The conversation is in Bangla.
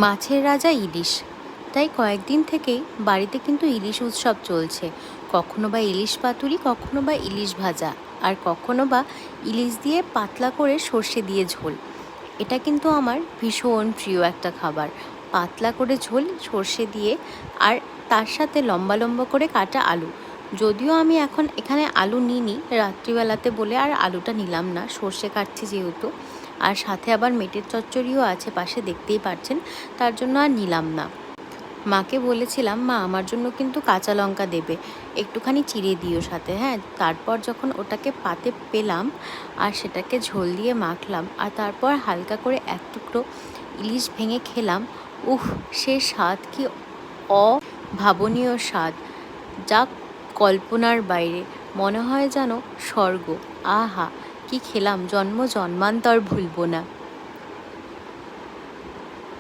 মাছের রাজা ইলিশ। তাই কয়েকদিন থেকেই বাড়িতে কিন্তু ইলিশ উৎসব চলছে। কখনো বা ইলিশ পাতুরি, কখনো বা ইলিশ ভাজা, আর কখনো বা ইলিশ দিয়ে পাতলা করে সর্ষে দিয়ে ঝোল। এটা কিন্তু আমার ভীষণ প্রিয় একটা খাবার। পাতলা করে ঝোল সর্ষে দিয়ে, আর তার সাথে লম্বা লম্বা করে কাটা আলু। যদিও আমি এখন এখানে আলু নিইনি রাত্রিবেলাতে বলে, আর আলুটা নিলাম না, সর্ষে কাটছি যেহেতু। আর সাথে আবার মেটের চচ্চড়িও আছে পাশে, দেখতেই পাচ্ছেন, তার জন্য আর নিলাম না। মাকে বলেছিলাম, মা আমার জন্য কিন্তু কাঁচা লঙ্কা দেবে, একটুখানি চিড়ে দিও সাথে, হ্যাঁ। তারপর যখন ওটাকে পাতে পেলাম আর সেটাকে ঝোল দিয়ে মাখলাম, আর তারপর হালকা করে এক টুকরো ইলিশ ভেঙে খেলাম। উফ, সে স্বাদ কি অভাবনীয় স্বাদ, যা কল্পনার বাইরে। মনে হয় যেন স্বর্গ। আহা, কি খেলাম, জন্ম জন্মান্তর ভুলবো না।